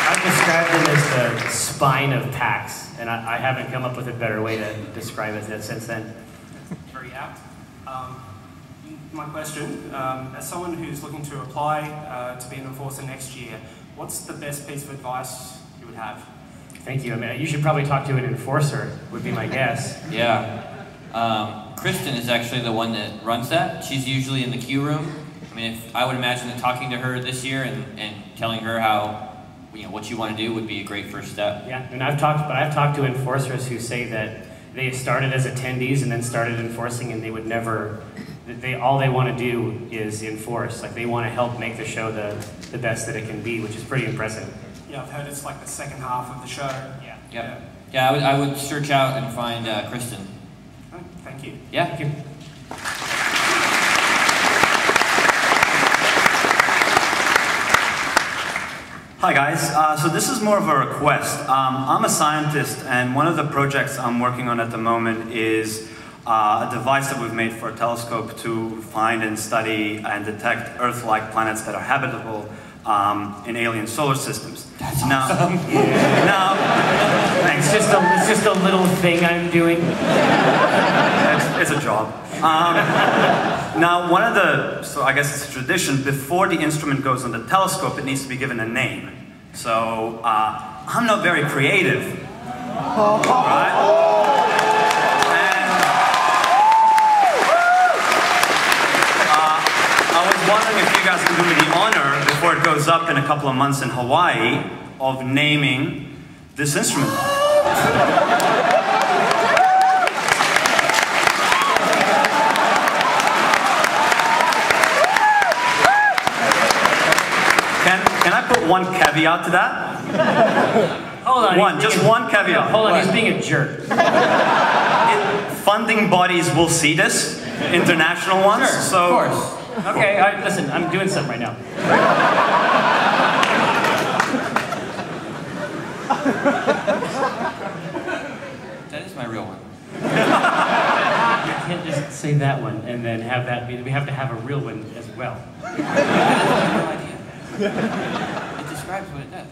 I've described them as the spine of PAX, and I haven't come up with a better way to describe it since then. Very apt. My question, as someone who's looking to apply to be an enforcer next year, what's the best piece of advice you would have? Thank you. I mean, you should probably talk to an enforcer, would be my guess. Yeah. Kristen is actually the one that runs that. She's usually in the queue room. I mean, I would imagine that talking to her this year and telling her how, what you want to do would be a great first step. Yeah, and I've talked to enforcers who say that they started as attendees and then started enforcing, and they would never, all they want to do is enforce. Like, they want to help make the show the best that it can be, which is pretty impressive. Yeah, I've heard it's like the second half of the show. Yeah. Yep. Yeah, I would search out and find Kristen. Oh, thank you. Yeah. Thank you. Hi guys, so this is more of a request. I'm a scientist, and one of the projects I'm working on at the moment is a device that we've made for a telescope to find and study and detect Earth-like planets that are habitable in alien solar systems. That's now, awesome. Now, thanks. It's just a little thing I'm doing. It's a job. Now, one of the, so I guess it's a tradition, before the instrument goes on the telescope, it needs to be given a name. So, I'm not very creative, right? And, I was wondering if you guys can do me the honor, before it goes up in a couple of months in Hawaii, of naming this instrument. Can I put one caveat to that? Hold on. Just one caveat. Hold on, he's being a jerk. Funding bodies will see this, international ones. Sure, so. of course. Okay, listen, I'm doing something right now. That is my real one. You can't just say that one and then have that be, we have to have a real one as well. I have no idea. It describes what it does.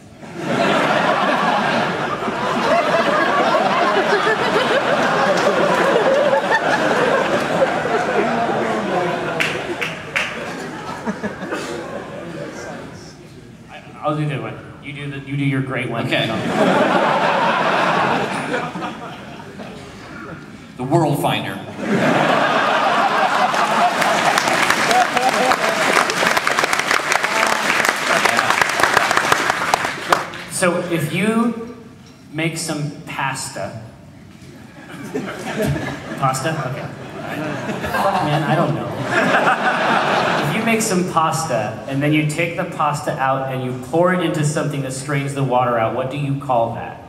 I'll do the one. You do your great one. Okay. The World Finder. So if you make some pasta. Pasta? Okay. Fuck, man, I don't know. If you make some pasta and then you take the pasta out and you pour it into something that strains the water out, what do you call that?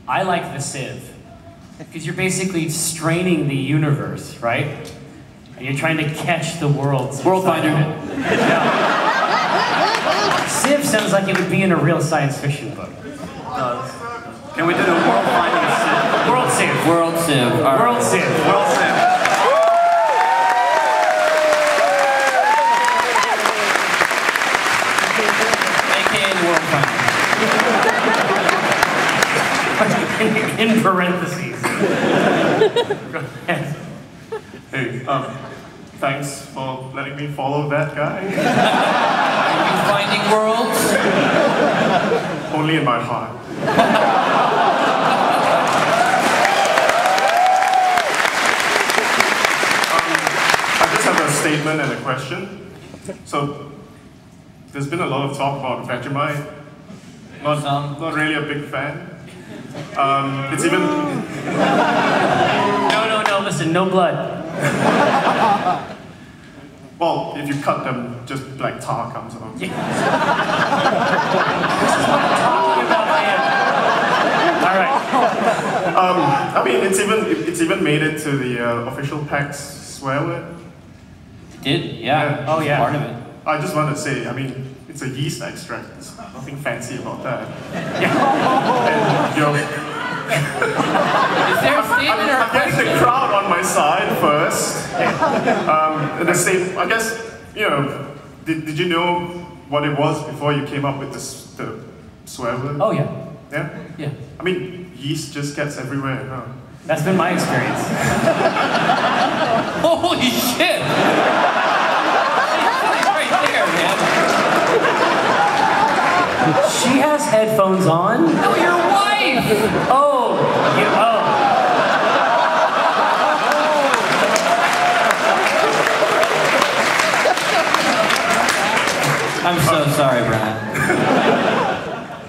I like the sieve. Because you're basically straining the universe, right? And you're trying to catch the world. World Finder. Yeah. Sieve sounds like it would be in a real science fiction book. Can we do the world finding sieve? World sieve. World sieve. All right. World sieve. World sieve. AKA the World Finder. In parentheses. Go ahead. Hey, thanks for letting me follow that guy. Are you finding worlds? Only in my heart. I just have a statement and a question. So, there's been a lot of talk about Vegemite. Not really a big fan. It's even... No, listen, no blood. Well, if you cut them, just black tar comes out. Yeah. This is what I'm talking about, man. All right. I mean, it's even made it to the official PAX swear word. It did? Yeah. Oh, yeah. Part of it. I just want to say, I mean, it's a yeast extract. There's nothing fancy about that. Yeah. And, you know, Is there a statement or a I'm getting the crowd on my side first. And the same, I guess, you know, did you know what it was before you came up with the swear word? Oh, yeah. Yeah? Yeah. I mean, yeast just gets everywhere, huh? That's been my experience. Holy shit! Right there, man. She has headphones on. No, your wife! Oh, I'm so sorry, Brian.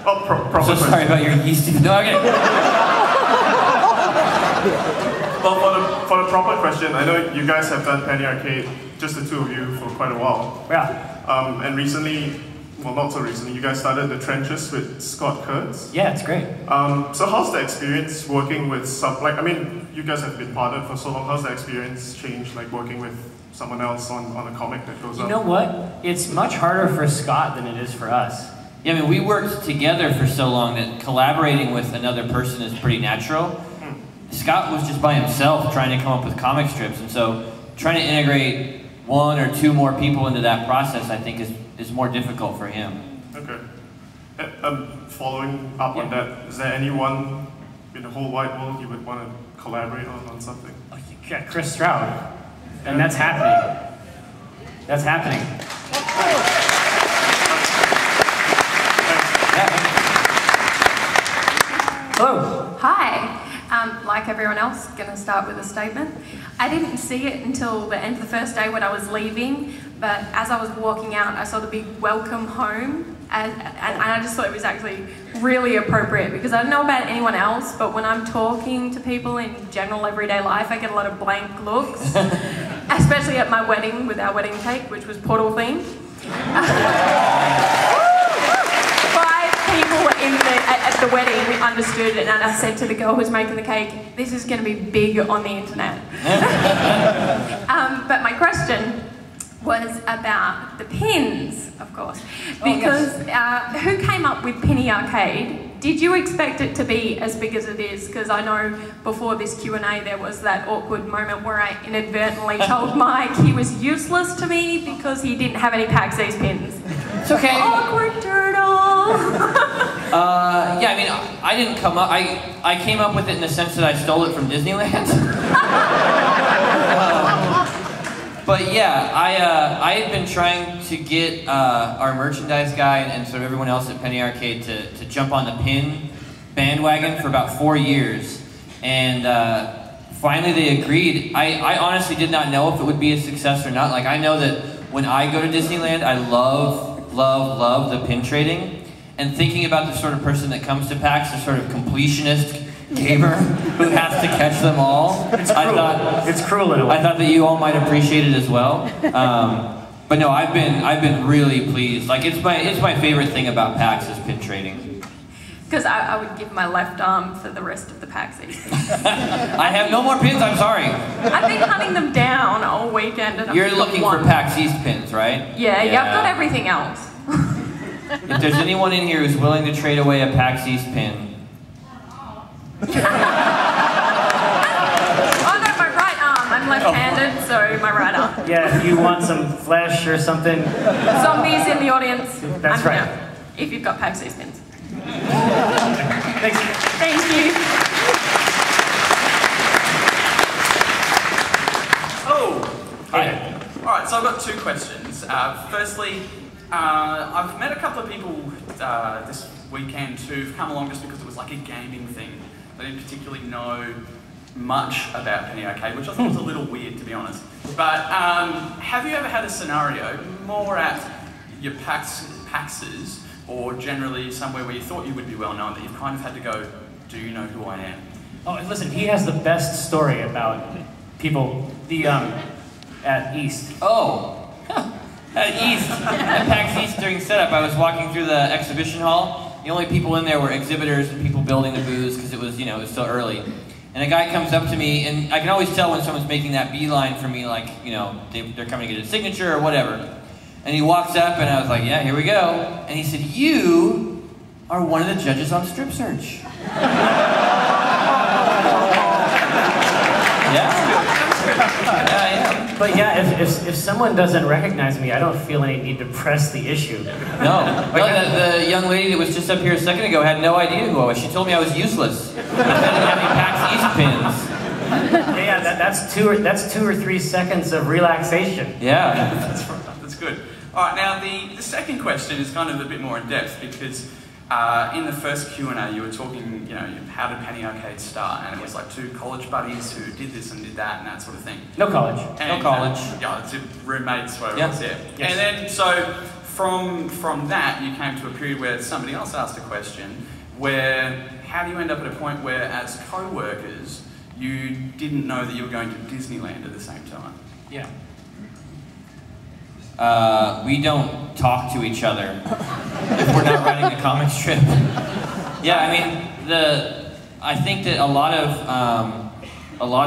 Oh, I'm so sorry about your yeasty... No, okay. Well, for the proper question, I know you guys have done Penny Arcade, just the two of you, for quite a while. Yeah. And recently, well, not so recently, you guys started the Trenches with Scott Kurtz. Yeah, it's great. So how's the experience working with I mean, you guys have been partnered for so long. How's the experience changed, like working with someone else on a comic that goes up? You know what? It's much harder for Scott than it is for us. Yeah, I mean, we worked together for so long that collaborating with another person is pretty natural. Scott was just by himself trying to come up with comic strips, and so trying to integrate one or two more people into that process, I think, is more difficult for him. Okay. Following up on that, is there anyone in the whole wide world you would want to collaborate on something? Oh, yeah, Chris Stroud. And that's happening. That's happening. Hello. Hi. Like everyone else, gonna start with a statement. I didn't see it until the end of the first day when I was leaving, but as I was walking out, I saw the big welcome home, and I just thought it was actually really appropriate because I don't know about anyone else, but when I'm talking to people in general everyday life, I get a lot of blank looks, especially at my wedding with our wedding cake, which was Portal themed. 5 people at the wedding understood it, and I said to the girl who's making the cake, this is going to be big on the internet. But my question was about the pins, of course, because who came up with Penny Arcade? Did you expect it to be as big as it is? Because I know before this Q&A there was that awkward moment where I inadvertently told Mike he was useless to me because he didn't have any PAX East pins. It's okay. Awkward turtle. Yeah, I mean, I didn't come up. I came up with it in the sense that I stole it from Disneyland. But yeah, I had been trying to get our merchandise guy and sort of everyone else at Penny Arcade to jump on the pin bandwagon for about 4 years. And finally they agreed. I honestly did not know if it would be a success or not. Like, I know that when I go to Disneyland, I love the pin trading. And thinking about the sort of person that comes to PAX, the sort of completionist gamer who has to catch them all. It's cruel. It's cruel in a way. I thought that you all might appreciate it as well. But no, I've been really pleased. Like, it's my favorite thing about PAX is pin trading. Because I would give my left arm for the rest of the PAX East. I have no more pins, I'm sorry. I've been hunting them down all weekend. And You're looking for PAX East pins, right? Yeah, I've got everything else. If there's anyone in here who's willing to trade away a PAX East pin. Oh no, my right arm. I'm left-handed, so my right arm. Yeah, if you want some flesh or something. Zombies in the audience. That's right. Here, if you've got PAX East pins. Thanks. Thank you. Oh, hi. All right, so I've got 2 questions. Firstly, I've met a couple of people this weekend who've come along just because it was like a gaming thing. They didn't particularly know much about Penny Arcade, which I thought was a little weird, to be honest. But have you ever had a scenario, more at your PAXs, or generally somewhere where you thought you would be well known, that you've kind of had to go, do you know who I am? Oh, and listen, he has the best story about people, at East. Oh, at East, at PAX East during setup, I was walking through the exhibition hall. The only people in there were exhibitors and people building the booths because it was, it was still early. And a guy comes up to me, and I can always tell when someone's making that beeline for me, like, they're coming to get a signature or whatever. And he walks up, and I was like, yeah, here we go. And he said, you are one of the judges on Strip Search. Yeah. But yeah, if someone doesn't recognize me, I don't feel any need to press the issue. No, the young lady that was just up here a second ago had no idea who I was. She told me I was useless. I didn't have any PAX East pins. Yeah, that's 2 or 3 seconds of relaxation. Yeah. That's good. All right, now the second question is kind of a bit more in depth because in the first Q&A you were talking, how did Penny Arcade start? And it was like 2 college buddies who did this and did that and that sort of thing. No college. No college. Yeah, it's roommates, whatever Yeah. it was, yeah. Yes. And then, so from that you came to a period where somebody else asked a question where, how do you end up at a point where as co-workers you didn't know that you were going to Disneyland at the same time? Yeah. We don't talk to each other if we're not writing a comic strip. Yeah, I mean, I think that a lot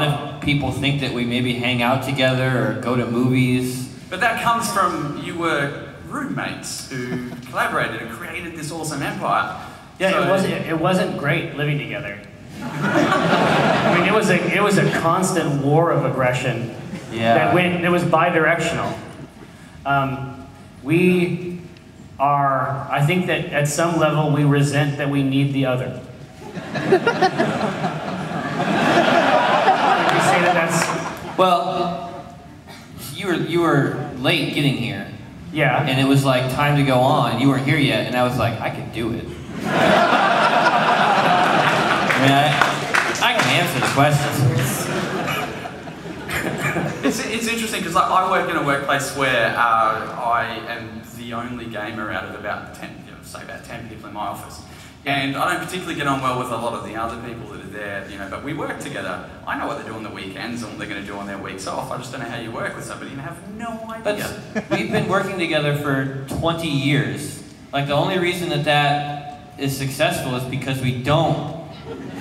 of people think that we maybe hang out together or go to movies. But that comes from, you were roommates who collaborated and created this awesome empire. Yeah, so, it wasn't great living together. I mean, it was a constant war of aggression. Yeah. It was bi-directional. I think that at some level we resent that we need the other. Would you say that's... Well, you were late getting here. Yeah. And it was like time to go on. You weren't here yet, and I was like, I can do it. I mean, I can answer the questions. It's interesting because I work in a workplace where I am the only gamer out of about 10, say about 10 people in my office. And I don't particularly get on well with a lot of the other people that are there, but we work together. I know what they do on the weekends and what they're going to do on their weeks off. I just don't know how you work with somebody and I have no idea. But we've been working together for 20 years. Like, the only reason that is successful is because we don't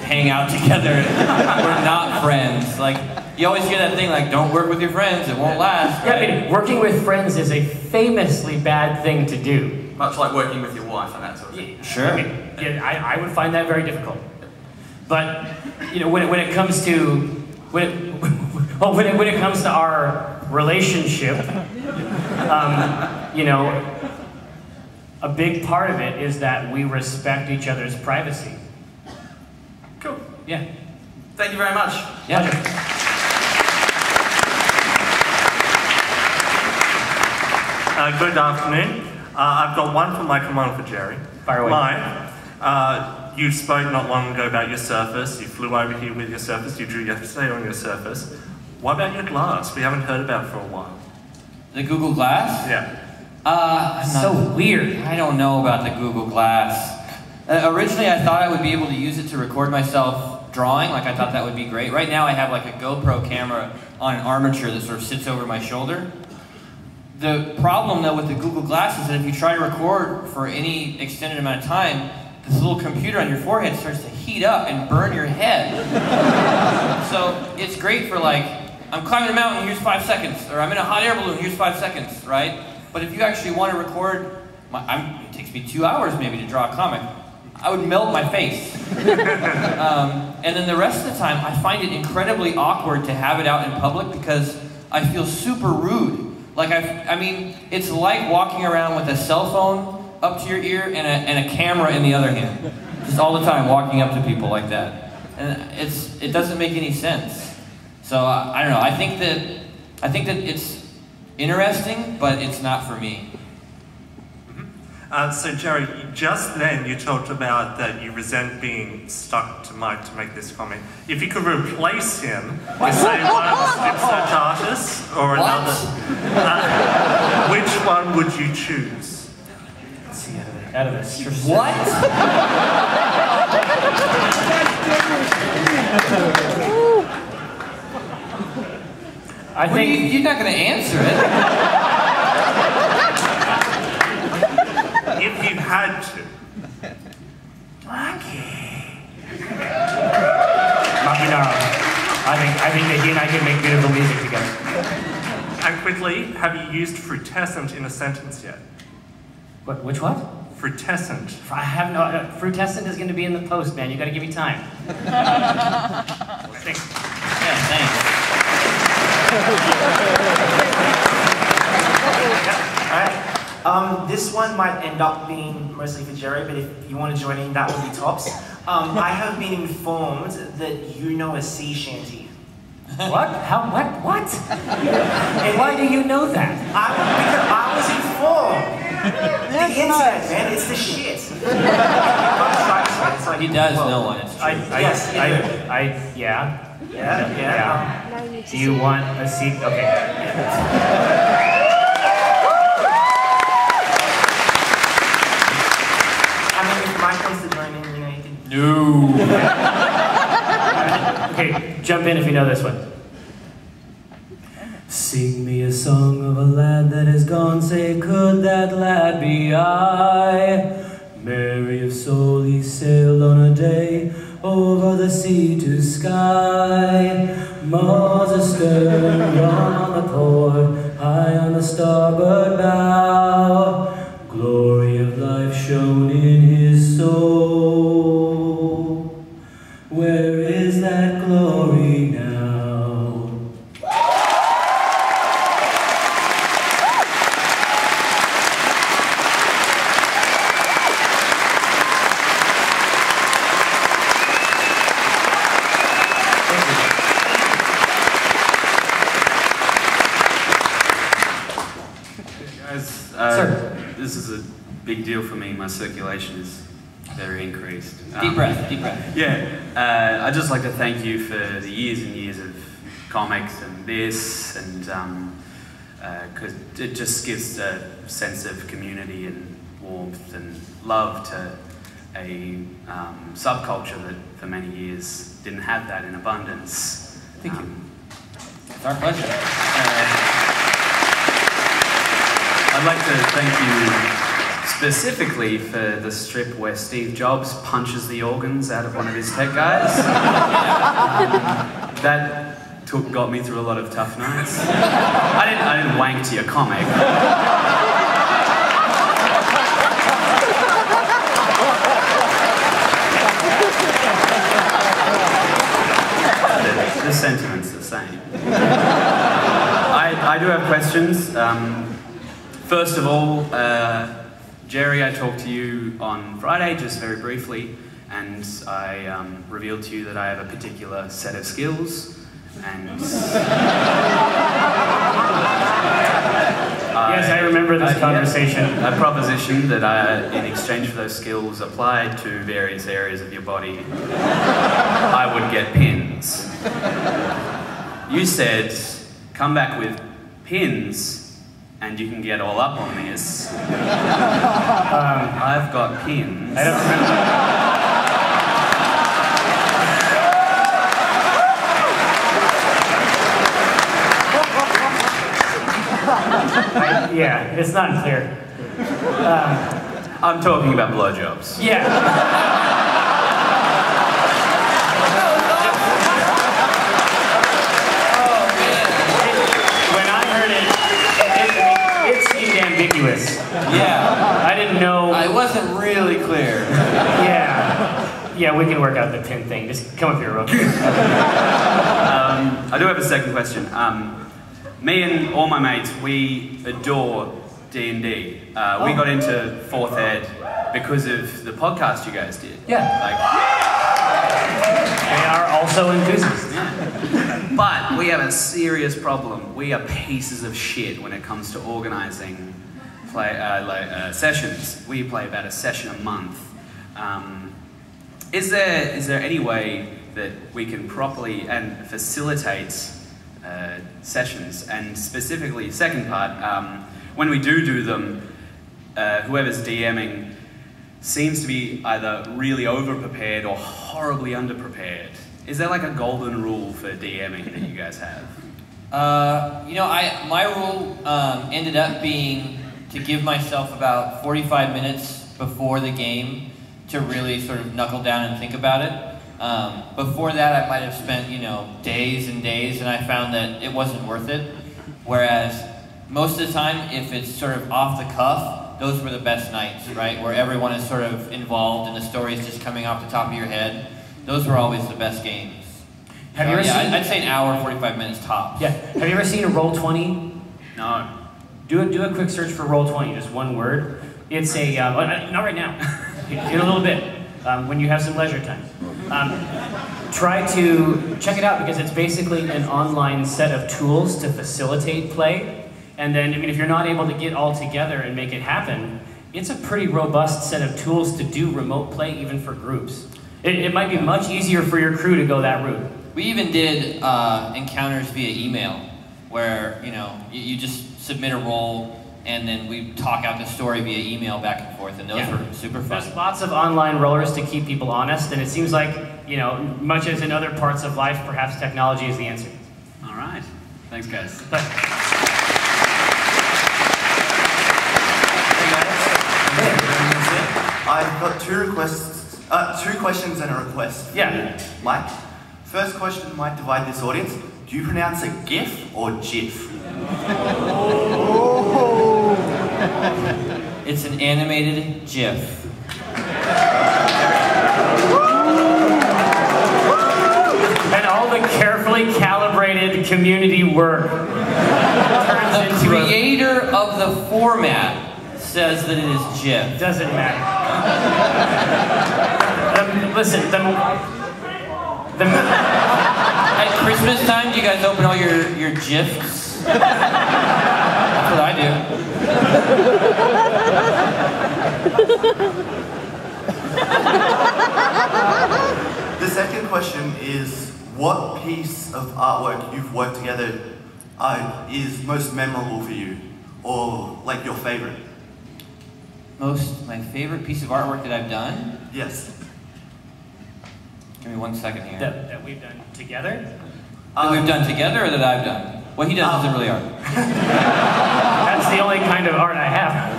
hang out together. We're not friends. Like, you always hear that thing like, don't work with your friends, it won't last. Yeah, I mean, working with friends is a famously bad thing to do. Much like working with your wife and that sort of thing. Sure. I mean, yeah, I would find that very difficult. But when it comes to our relationship, a big part of it is that we respect each other's privacy. Cool. Yeah. Thank you very much. Yeah. Good afternoon. I've got one for Mike and one for Jerry. Fire away. Mike, You spoke not long ago about your Surface. You flew over here with your Surface. You drew yesterday on your Surface. What about your glass? We haven't heard about it for a while. The Google Glass? Yeah. So weird. I don't know about the Google Glass. Originally, I thought I would be able to use it to record myself drawing. Like, I thought that would be great. Right now, I have like a GoPro camera on an armature that sort of sits over my shoulder. The problem, though, with the Google Glass is that if you try to record for any extended amount of time, this little computer on your forehead starts to heat up and burn your head. So it's great for like, I'm climbing a mountain, here's 5 seconds. Or I'm in a hot air balloon, here's 5 seconds, right? But if you actually want to record, it takes me 2 hours maybe to draw a comic. I would melt my face. And then the rest of the time, I find it incredibly awkward to have it out in public because I feel super rude. Like, I mean, it's like walking around with a cell phone up to your ear and a camera in the other hand. Just all the time walking up to people like that. And it doesn't make any sense. So I don't know, I think that it's interesting, but it's not for me. So Jerry, just then you talked about that you resent being stuck to Mike to make this comment. If you could replace him with, say, one of the strip search artists or another, which one would you choose? Let's see, out of this. What? I think you're not going to answer it. If you had to. Makinara. I think that he and I can make beautiful music together. And quickly, have you used frutescent in a sentence yet? What? Which what? Frutescent. I have no. Frutescent is going to be in the post, man. You got to give me time. Thanks. Yeah, thanks. Alright. This one might end up being mostly for Jerry, but if you want to join in, that would be tops. I have been informed that you know a sea shanty. What? How? What? And why do you know that? Because I was informed. The internet, man, it's the shit. He does know one, it's true. Yeah. Yeah. Do you want a seat? Okay. I mean, if Mike wants to join in, you know, you can... No. Okay, jump in if you know this one. Sing me a song of a lad that is gone, say, could that lad be I? Merry of soul, he sailed on a day over the sea to sky. Mars astern, Ron on the port, high on the starboard bow. Glory of life shone in his soul. Where is that glory now? This is a big deal for me. My circulation is very increased. Deep breath, deep breath. Yeah, I'd just like to thank you for the years and years of comics and this, and because it just gives a sense of community and warmth and love to a subculture that for many years didn't have that in abundance. Thank you. It's our pleasure. I'd like to thank you specifically for the strip where Steve Jobs punches the organs out of one of his tech guys. That got me through a lot of tough nights. I didn't wank to your comic. The sentiment's the same. I do have questions. First of all, Jerry, I talked to you on Friday, just very briefly, and I revealed to you that I have a particular set of skills, and Yes, I remember this conversation. I propositioned that in exchange for those skills applied to various areas of your body, I would get pins. You said, come back with pins, and you can get all up on this. I've got pins. I don't remember. Yeah, it's not clear. I'm talking about blowjobs. Yeah. When I heard it seemed ambiguous. Yeah. I didn't know. I wasn't really clear. Yeah, we can work out the pin thing. Just come up here real quick. I do have a second question. Me and all my mates, we adore D&D. We got into 4th Ed because of the podcast you guys did. Yeah. They are also enthusiasts. Yeah. But we have a serious problem. We are pieces of shit when it comes to organising sessions. We play about a session a month. Is there any way that we can properly and facilitate sessions, and specifically, second part, when we do them, whoever's DMing seems to be either really over-prepared or horribly under-prepared. Is there like a golden rule for DMing that you guys have? My rule ended up being to give myself about 45 minutes before the game to really sort of knuckle down and think about it. Before that, I might have spent, days and days, and I found that it wasn't worth it. Whereas most of the time, if it's sort of off the cuff, those were the best nights, right? Where everyone is sort of involved and the story is just coming off the top of your head. Those were always the best games. Have you ever seen? I'd say an hour, 45 minutes tops. Yeah. Have you ever seen a Roll20? No. Do a quick search for Roll20, just one word. It's a not right now. In a little bit, when you have some leisure time. Try to check it out because it's basically an online set of tools to facilitate play. And then, if you're not able to get all together and make it happen, it's a pretty robust set of tools to do remote play even for groups. It might be much easier for your crew to go that route. We even did encounters via email where, you just submit a roll and then we talk out the story via email back and forth, and those were super fun. There's lots of online rollers to keep people honest, and it seems like, much as in other parts of life, perhaps technology is the answer. All right. Thanks, guys. I've got two questions and a request. Yeah. Mike, first question might divide this audience. Do you pronounce a GIF or GIF? It's an animated GIF. And all the carefully calibrated community work turns The into creator of the format says that it is GIF. Doesn't matter. Listen, at Christmas time, do you guys open all your GIFs? That's what I do. The second question is, what piece of artwork you've worked together is most memorable for you, or like your favorite? My favorite piece of artwork that I've done? Yes. Give me 1 second here. that we've done together? That we've done together or that I've done? What he does isn't really art. That's the only kind of art I have.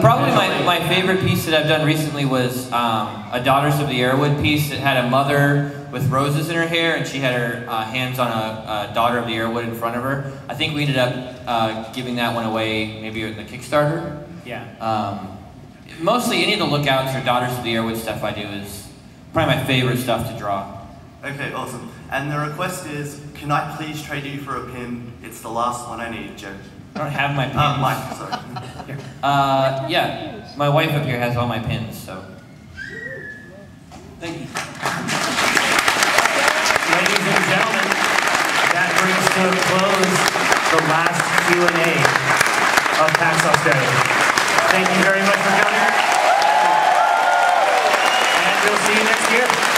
Probably my favorite piece that I've done recently was a Daughters of the Airwood piece that had a mother with roses in her hair, and she had her hands on a Daughter of the Airwood in front of her. I think we ended up giving that one away maybe in the Kickstarter. Yeah. Mostly any of the Lookouts or Daughters of the Airwood stuff I do is probably my favorite stuff to draw. Okay, awesome. And the request is, can I please trade you for a pin? It's the last one I need, Joe. I don't have my pins. Mike, sorry. Yeah, my wife up here has all my pins, so. Thank you. Ladies and gentlemen, that brings to a close the last Q&A of PAX Australia. Thank you very much for coming. And we'll see you next year.